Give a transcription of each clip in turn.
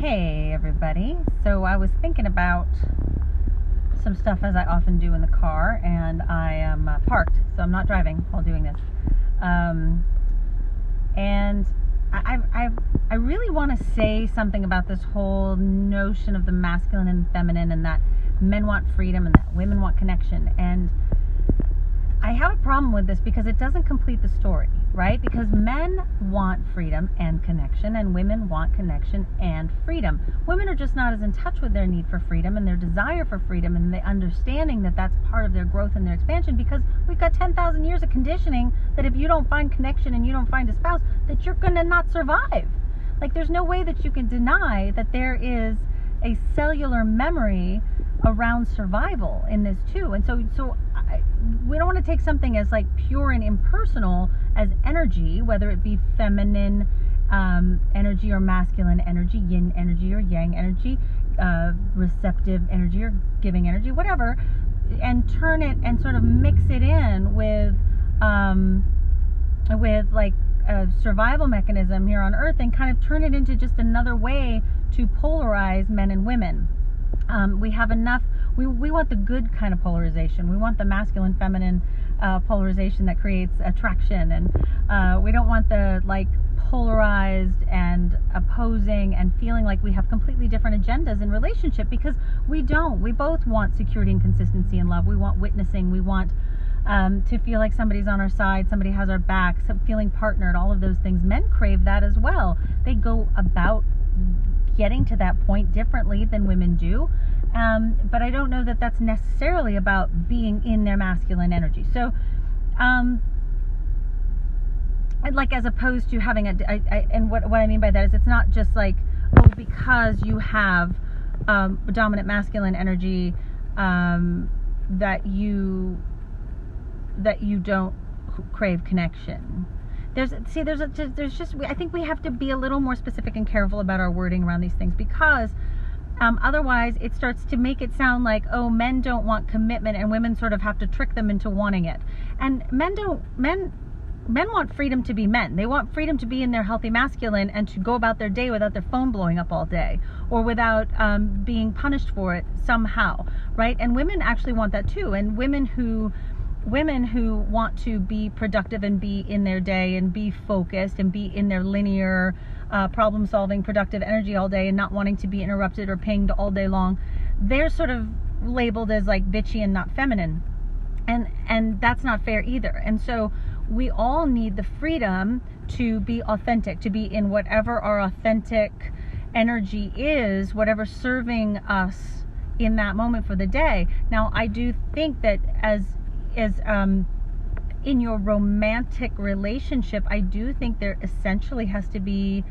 Hey everybody. So I was thinking about some stuff as I often do in the car, and I am parked, so I'm not driving while doing this. And I really want to say something about this whole notion of the masculine and feminine, and that men want freedom and that women want connection. And I have a problem with this because it doesn't complete the story, right? Because men want freedom and connection, and women want connection and freedom. Women are just not as in touch with their need for freedom and their desire for freedom and the understanding that that's part of their growth and their expansion, because we've got 10,000 years of conditioning that if you don't find connection and you don't find a spouse, that you're going to not survive. Like, there's no way that you can deny that there is a cellular memory around survival in this too. And so we don't want to take something as like pure and impersonal as energy, whether it be feminine energy or masculine energy, yin energy or yang energy, receptive energy or giving energy, whatever, and turn it and sort of mix it in with like a survival mechanism here on Earth, and kind of turn it into just another way to polarize men and women. We have enough. We want the good kind of polarization. We want the masculine feminine polarization that creates attraction, and we don't want the like polarized and opposing and feeling like we have completely different agendas in relationship, because we don't. We both want security and consistency in love. We want witnessing. We want to feel like somebody's on our side, somebody has our back, feeling partnered, all of those things. Men crave that as well. They go about getting to that point differently than women do. But I don't know that that's necessarily about being in their masculine energy. So, like, as opposed to having and what I mean by that is, it's not just like, oh, because you have dominant masculine energy, that you don't crave connection. I think we have to be a little more specific and careful about our wording around these things, because otherwise it starts to make it sound like, oh, men don't want commitment and women sort of have to trick them into wanting it. And men want freedom to be men. They want freedom to be in their healthy masculine and to go about their day without their phone blowing up all day, or without being punished for it somehow, right? And women actually want that too. And women who want to be productive and be in their day and be focused and be in their linear problem-solving productive energy all day and not wanting to be interrupted or pinged all day long, they're sort of labeled as like bitchy and not feminine, and that's not fair either. And so we all need the freedom to be authentic, to be in whatever our authentic energy is, whatever serving us in that moment for the day. Now, I do think that as in your romantic relationship, I do think there essentially has to be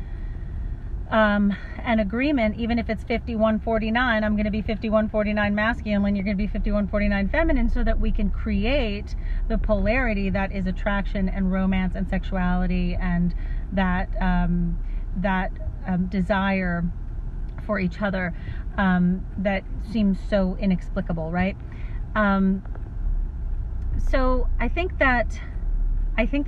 an agreement, even if it's 51-49, I'm going to be 51-49 masculine, you're going to be 51-49 feminine, so that we can create the polarity that is attraction and romance and sexuality, and that desire for each other that seems so inexplicable, right? So I think that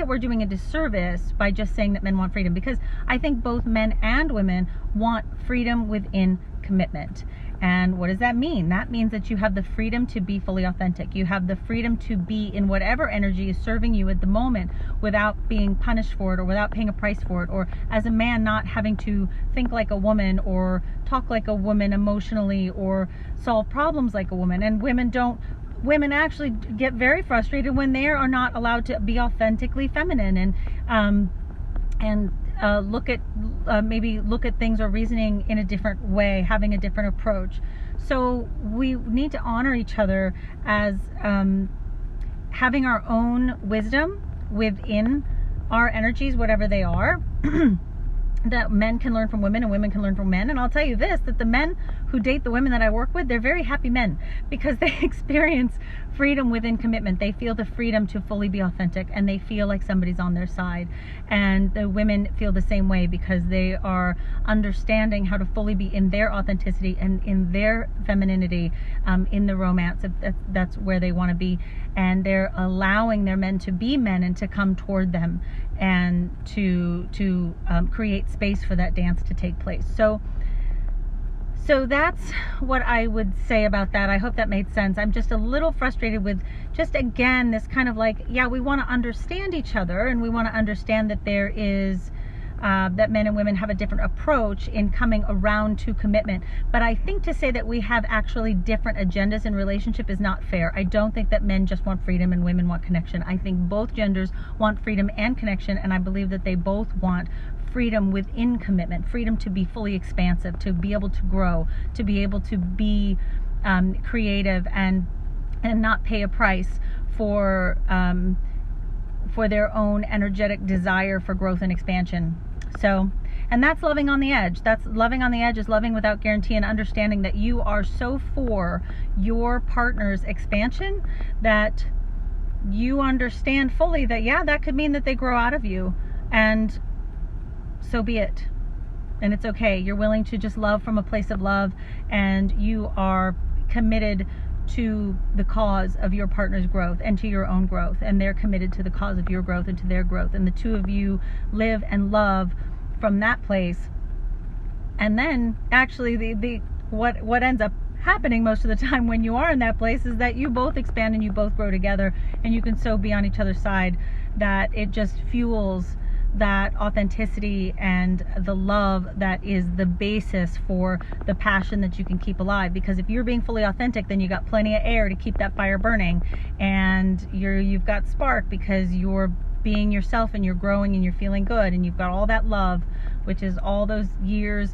we're doing a disservice by just saying that men want freedom, because I think both men and women want freedom within commitment. And what does that mean? That means that you have the freedom to be fully authentic. You have the freedom to be in whatever energy is serving you at the moment without being punished for it, or without paying a price for it, or as a man not having to think like a woman or talk like a woman emotionally or solve problems like a woman. And women actually get very frustrated when they are not allowed to be authentically feminine and look at things or reasoning in a different way, having a different approach. So we need to honor each other as having our own wisdom within our energies, whatever they are. That men can learn from women and women can learn from men. And I'll tell you this, that the men who date the women that I work with, they're very happy men, because they experience freedom within commitment. They feel the freedom to fully be authentic, and they feel like somebody's on their side. And the women feel the same way, because they are understanding how to fully be in their authenticity and in their femininity, in the romance. That's where they want to be. And they're allowing their men to be men and to come toward them, and to create space for that dance to take place. So So that's what I would say about that. I hope that made sense. I'm just a little frustrated with just, again, this kind of like, yeah, we want to understand each other, and we want to understand that there is that men and women have a different approach in coming around to commitment. But I think to say that we have actually different agendas in relationship is not fair. I don't think that men just want freedom and women want connection. I think both genders want freedom and connection, and I believe that they both want freedom within commitment, freedom to be fully expansive, to be able to grow, to be able to be creative and not pay a price for their own energetic desire for growth and expansion. So, and that's loving on the edge. That's loving on the edge, is loving without guarantee, and understanding that you are so for your partner's expansion that you understand fully that, yeah, that could mean that they grow out of you, and so be it. And it's okay. You're willing to just love from a place of love, and you are committed to the cause of your partner's growth and to your own growth, and they're committed to the cause of your growth and to their growth, and the two of you live and love from that place. And then actually what ends up happening most of the time when you are in that place is that you both expand and you both grow together, and you can so be on each other's side that it just fuels that authenticity and the love that is the basis for the passion that you can keep alive. Because if you're being fully authentic, then you got plenty of air to keep that fire burning, and you've got spark because you're being yourself and you're growing and you're feeling good, and you've got all that love, which is all those years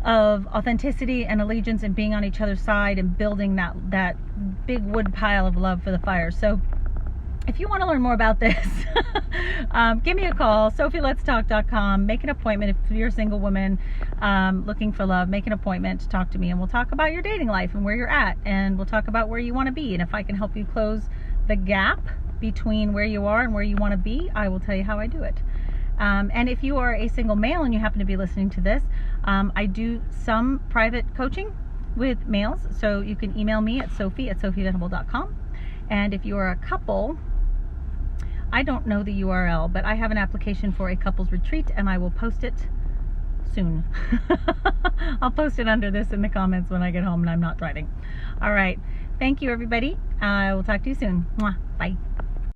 of authenticity and allegiance and being on each other's side and building that big wood pile of love for the fire. So if you want to learn more about this, give me a call, SophieLet'sTalk.com. Make an appointment if you're a single woman looking for love. Make an appointment to talk to me, and we'll talk about your dating life and where you're at, and we'll talk about where you want to be. And if I can help you close the gap between where you are and where you want to be, I will tell you how I do it. And if you are a single male and you happen to be listening to this, I do some private coaching with males, so you can email me at sophie@sophievenable.com. And if you are a couple, I don't know the URL, but I have an application for a couples retreat, and I will post it soon. I'll post it under this in the comments when I get home and I'm not driving. All right. Thank you, everybody. I will talk to you soon. Mwah. Bye.